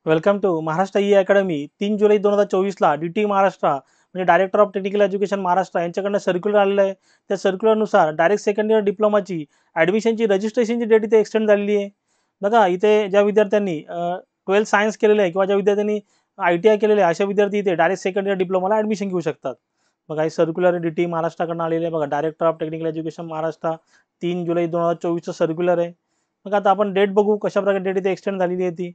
Welcome to Maharashtra e academy. 3 जुलै 2024ला D Maharashtra म्हणजे director of technical education Maharashtra यांच्याकडनं सर्क्युलर आलेलं आहे. त्या सर्क्युलरनुसार डायरेक्ट सेकंड इयर डिप्लोमाची ॲडमिशनची रजिस्ट्रेशनची डेट इथे एक्सटेंड झालेली आहे. बघा इथे ज्या विद्यार्थ्यांनी 12th सायन्स केलेलं आहे किंवा ज्या विद्यार्थ्यांनी ITI केलेलं आहे अशा विद्यार्थी इथे डायरेक्ट सेकंड इयर डिप्लोमाला ॲडमिशन घेऊ शकतात. बघा हे सर्क्युलर डी महाराष्ट्राकडून आलेले आहे. बघा director of technical education Maharashtra 3 जुलै 2024चं सर्क्युलर आहे. मग आता आपण डेट बघू कशाप्रकारे डेट इथे एक्सटेंड झालेली आहे ती.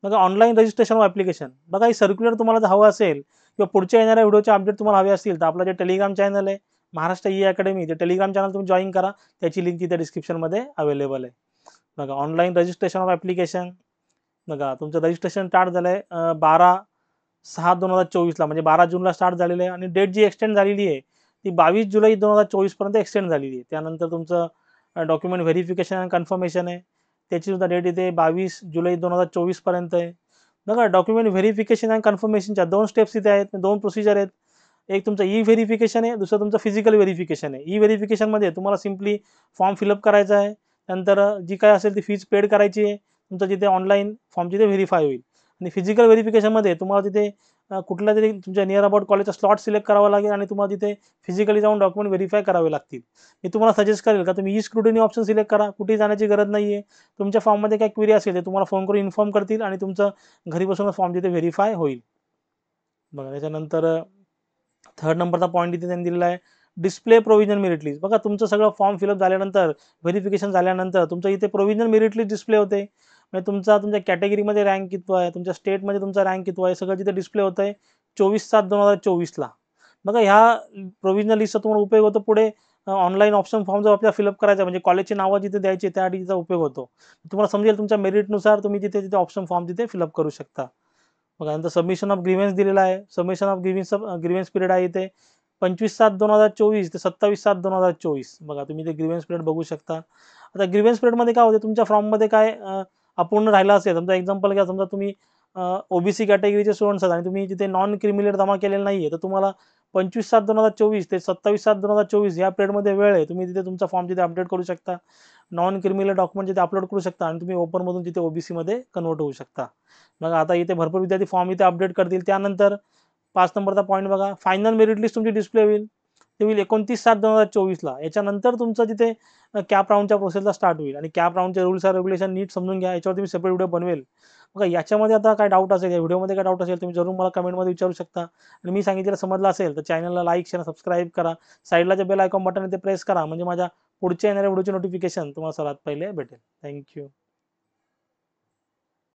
बघा ऑनलाईन रजिस्ट्रेशन ऑफ ॲप्लिकेशन. बघा ही सर्क्युलर तुम्हाला जर हवं असेल किंवा पुढच्या येणाऱ्या व्हिडिओचे अपडेट तुम्हाला हवे असतील तर आपलं जे टेलिग्राम चॅनल आहे महाराष्ट्र ई अकॅडमी, ते टेलिग्राम चॅनल तुम्ही जॉईन करा. त्याची लिंक तिथे डिस्क्रिप्शनमध्ये अवेलेबल आहे. बघा ऑनलाईन रजिस्ट्रेशन ऑफ ॲप्लिकेशन. बघा तुमचं रजिस्ट्रेशन स्टार्ट झालं आहे 12/6/2024ला म्हणजे 12 जूनला स्टार्ट झालेलं आहे आणि डेट जी एक्सटेंड झालेली आहे ती 22 जुलै 2024 पर्यंत एक्सटेंड झालेली आहे. त्यानंतर तुमचं डॉक्युमेंट व्हेरिफिकेशन अँड कन्फर्मेशन आहे. त्याची सुद्धा डेट इथे 22 जुलै 2024 पर्यंत आहे. बघा डॉक्युमेंट व्हेरिफिकेशन अँड कन्फर्मेशनच्या 2 स्टेप्स इथे आहेत, 2 प्रोसिजर आहेत. एक तुमचं ई व्हेरिफिकेशन आहे, दुसरं तुमचं फिजिकल व्हेरिफिकेशन आहे. ई व्हेरिफिकेशनमध्ये तुम्हाला सिम्पली फॉर्म फिलअप करायचा आहे. नंतर जी काय असेल ती फीज पेड करायची आहे. तुमचं तिथे ऑनलाईन फॉर्म तिथे व्हेरीफाय होईल. आणि फिजिकल व्हेरिफिकेशनमध्ये तुम्हाला तिथे कुठल्या तरी तुमच्या नियर अबाउट कॉलेजचा स्लॉट सिलेक्ट करावा लागेल आणि तुम्हाला तिथे फिजिकली जाऊन डॉक्युमेंट व्हेरीफाय करावे लागतील. मी तुम्हाला सजेस्ट करेल का तुम्ही ई स्क्रुटिनी ऑप्शन सिलेक्ट करा. कुठेही जाण्याची गरज नाही आहे. तुमच्या फॉर्ममध्ये काय क्वेरी असेल ते तुम्हाला फोन करून इन्फॉर्म करतील आणि तुमचं घरी बसूनच फॉर्म तिथे व्हेरीफाय होईल. बघा त्याच्यानंतर थर्ड नंबरचा पॉईंट इथे त्यांनी दिलेला आहे डिस्प्ले प्रोव्हिजनल मेरिट लिस्ट. बघा तुमचं सगळं फॉर्म फिलअप झाल्यानंतर व्हेरिफिकेशन झाल्यानंतर तुमचं इथे प्रोव्हिजनल मेरिट लिस्ट डिस्प्ले होते. म्हणजे तुमच्या कॅटेगरीमध्ये रँक किती आहे, तुमच्या स्टेटमध्ये तुमचा रँक किती आहे, सगळं तिथे डिस्प्ले होतं आहे 24/7/2024ला. बघा ह्या प्रोव्हिजनल लिस्टचा तुम्हाला उपयोग होतो पुढे ऑनलाईन ऑप्शन फॉर्म जर आपल्याला फिलअप करायचा म्हणजे कॉलेजची नावं जिथे द्यायची त्यासाठी तिचा उपयोग होतो. तुम्हाला समजेल तुमच्या मेरिटनुसार तुम्ही तिथे ऑप्शन फॉर्म तिथे फिलअप करू शकता. बघा नंतर सबमिशन ऑफ ग्रीव्हन्स दिलेला आहे. सबमिशन ऑफ ग्रीव्हन्स पिरियड आहे इथे 25/7/2024 ते 27/7/2024. बघा तुम्ही ते ग्रीव्हन्स पिरियड बघू शकता. आता ग्रीव्हन्स पिरियडमध्ये काय होते तुमच्या फॉर्ममध्ये काय अपूर्ण राहिला असेल, समजा एक्झाम्पल घ्या, समजा तुम्ही OBC कॅटेगरीचे स्टुडंट्स आहात आणि तुम्ही तिथे नॉन क्रिमिलेट जमा केलेलं नाही आहे तर तुम्हाला 25/7/2024 ते 27/7/2024 या पिरियडमध्ये वेळ आहे. तुम्ही तिथे तुमचा फॉर्म तिथे अपडेट करू शकता. नॉन क्रिमिलेट डॉक्युमेंट तिथे अपलोड करू शकता आणि तुम्ही ओपनमधून तिथे OBCमध्ये कन्वर्ट होऊ शकता. मग आता इथे भरपूर विद्यार्थी फॉर्म इथे अपडेट करतील. त्यानंतर 5 नंबरचा पॉईंट बघा फायनल मेरिट लिस्ट तुमची डिस्प्ले होईल. ते होईल 29/7/2024ला. याच्यानंतर तुमचं तिथे कॅप राऊंडच्या प्रोसेसला स्टार्ट होईल आणि कॅप राऊंडचे रूल्स अँड रेग्युलेशन नीट समजून घ्या. याच्यावरती मी सेपरेट व्हिडिओ बनवेल. बघा याच्यामध्ये आता काय डाऊट असेल, या व्हिडिओमध्ये काय डाऊट असेल तुम्ही जरूर मला कमेंटमध्ये विचारू शकता. आणि मी सांगितलेलं समजलं असेल तर चॅनलला लाईक, शेअर, सबस्क्राईब करा. साईडला जे बेल आयकॉन बटन आहे ते प्रेस करा म्हणजे माझ्या पुढच्या येणाऱ्या व्हिडिओचे नोटिफिकेशन तुम्हाला सर्वात पहिले भेटेल. थँक्यू.